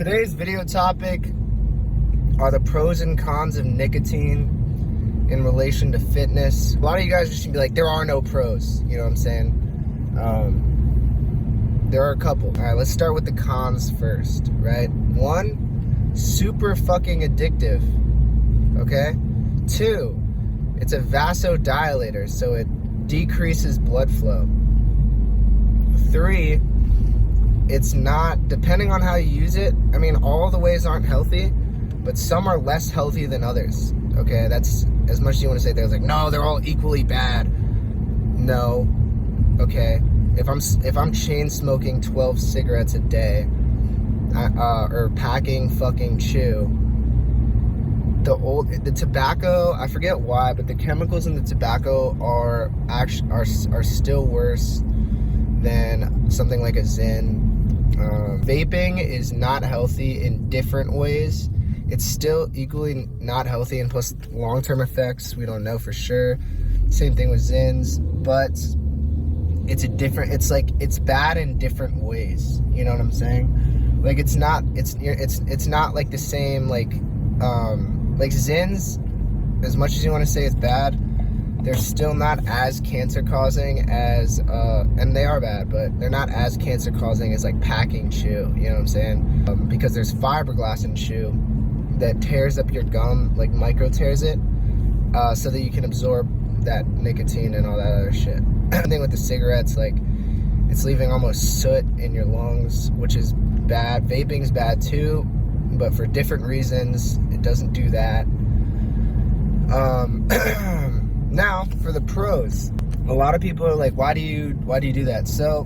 Today's video topic are the pros and cons of nicotine in relation to fitness. A lot of you guys are just gonna be like, there are no pros, you know what I'm saying? There are a couple. All right, let's start with the cons first, right? 1, super fucking addictive, okay? 2, it's a vasodilator, so it decreases blood flow. 3, it's not, depending on how you use it, I mean, all the ways aren't healthy, but some are less healthy than others, okay? That's as much as you want to say. They're like, no, they're all equally bad. No, okay? If I'm chain smoking 12 cigarettes a day, or packing fucking chew, the tobacco, I forget why, but the chemicals in the tobacco are still worse than something like a Zyn. Vaping is not healthy in different ways. It's still equally not healthy, and plus long-term effects, we don't know for sure. Same thing with Zyns, but it's bad in different ways. You know what I'm saying? Like it's not like the same, like Zyns, as much as you want to say it's bad, they're still not as cancer causing as, and they are bad, but they're not as cancer causing as like packing chew, you know what I'm saying? Because there's fiberglass in chew that tears up your gum, like micro tears it, so that you can absorb that nicotine and all that other shit. Same thing with the cigarettes, like it's leaving almost soot in your lungs, which is bad. Vaping's bad too, but for different reasons. It doesn't do that. Now for the pros, a lot of people are like, why do you do that? So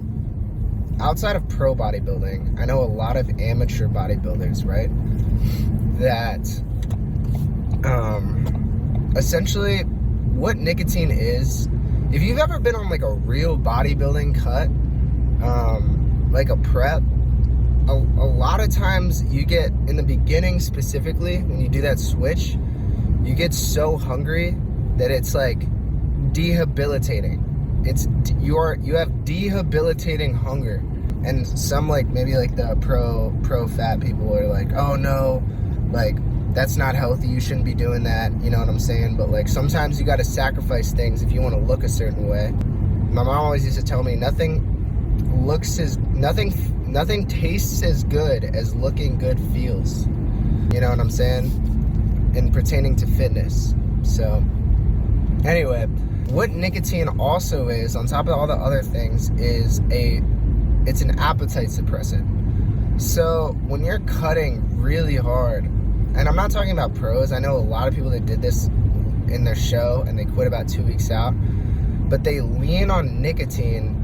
outside of pro bodybuilding, I know a lot of amateur bodybuilders, right, that essentially what nicotine is, if you've ever been on like a real bodybuilding cut, like a prep, a lot of times you get, in the beginning specifically, when you do that switch, you get so hungry that it's like debilitating. You have debilitating hunger. And some, like maybe like the pro fat people are like, oh no, like that's not healthy, you shouldn't be doing that, you know what I'm saying? But like sometimes you got to sacrifice things if you want to look a certain way. My mom always used to tell me nothing tastes as good as looking good feels, you know what I'm saying, in pertaining to fitness. So anyway, what nicotine also is, on top of all the other things, is it's an appetite suppressant. So when you're cutting really hard, and I'm not talking about pros, I know a lot of people that did this in their show and they quit about 2 weeks out, but they lean on nicotine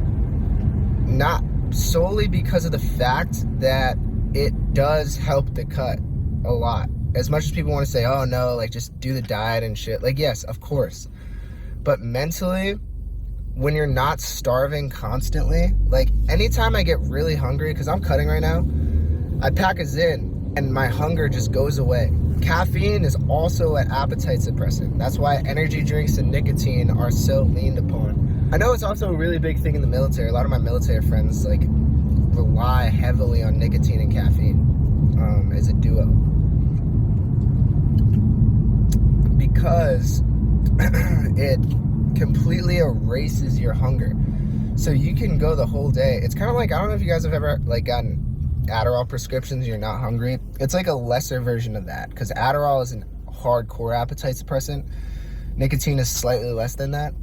not solely because of the fact that it does help the cut a lot. As much as people want to say, oh no, like just do the diet and shit, like yes, of course, but mentally, when you're not starving constantly, like anytime I get really hungry, because I'm cutting right now, I pack a Zyn and my hunger just goes away. Caffeine is also an appetite suppressant. That's why energy drinks and nicotine are so leaned upon. I know it's also a really big thing in the military. A lot of my military friends like rely heavily on nicotine and caffeine as a duo, because it completely erases your hunger. So you can go the whole day. It's kind of like, I don't know if you guys have ever like gotten Adderall prescriptions, you're not hungry. It's like a lesser version of that, because Adderall is a hardcore appetite suppressant. Nicotine is slightly less than that,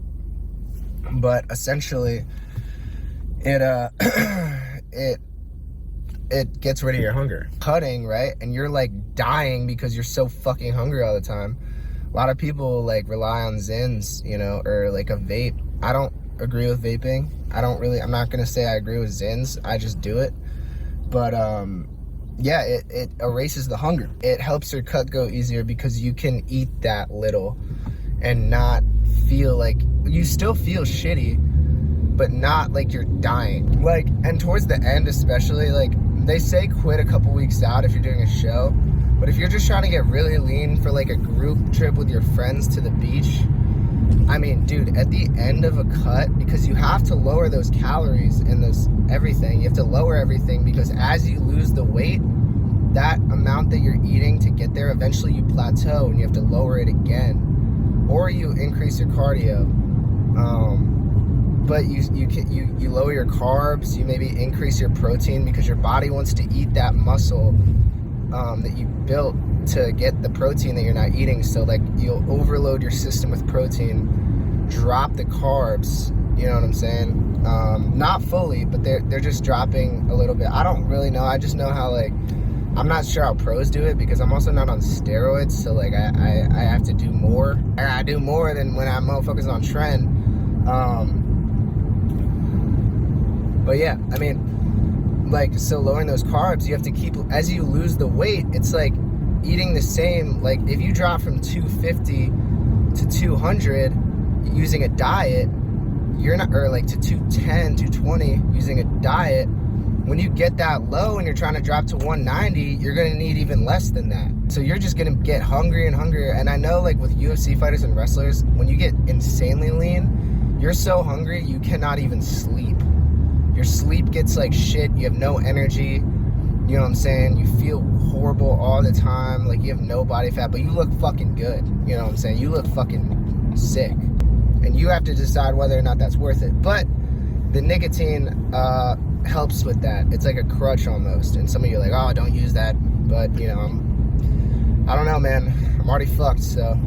but essentially it gets rid of your hunger. Cutting, right, and you're like dying because you're so fucking hungry all the time. A lot of people like rely on Zyns, you know, or like a vape. I don't agree with vaping. I'm not gonna say I agree with Zyns, I just do it. But yeah, it erases the hunger. It helps your cut go easier because you can eat that little and not feel like, you still feel shitty, but not like you're dying. Like, and towards the end especially, like they say quit a couple weeks out if you're doing a show, but if you're just trying to get really lean for like a group trip with your friends to the beach, I mean, dude, at the end of a cut, because you have to lower those calories and those everything, you have to lower everything, because as you lose the weight, that amount that you're eating to get there, eventually you plateau and you have to lower it again, or you increase your cardio. But you lower your carbs, you maybe increase your protein because your body wants to eat that muscle that you built to get the protein that you're not eating. So like you'll overload your system with protein, drop the carbs, you know what I'm saying? Not fully, but they're just dropping a little bit. I don't really know. I just know how, like, I'm not sure how pros do it because I'm also not on steroids. So like I have to do more. I gotta do more than when I'm focused on trend. But yeah, I mean, like, so lowering those carbs, you have to keep, as you lose the weight, it's like eating the same. Like if you drop from 250 to 200 using a diet, you're not, or like to 210, 220 using a diet, when you get that low and you're trying to drop to 190, you're gonna need even less than that. So you're just gonna get hungrier and hungrier. And I know, like with UFC fighters and wrestlers, when you get insanely lean, you're so hungry you cannot even sleep. Your sleep gets like shit, you have no energy, you know what I'm saying? You feel horrible all the time, like you have no body fat, but you look fucking good, you know what I'm saying? You look fucking sick. And you have to decide whether or not that's worth it. But the nicotine helps with that. It's like a crutch almost. And some of you are like, oh, don't use that. But, you know, I don't know, man. I'm already fucked, so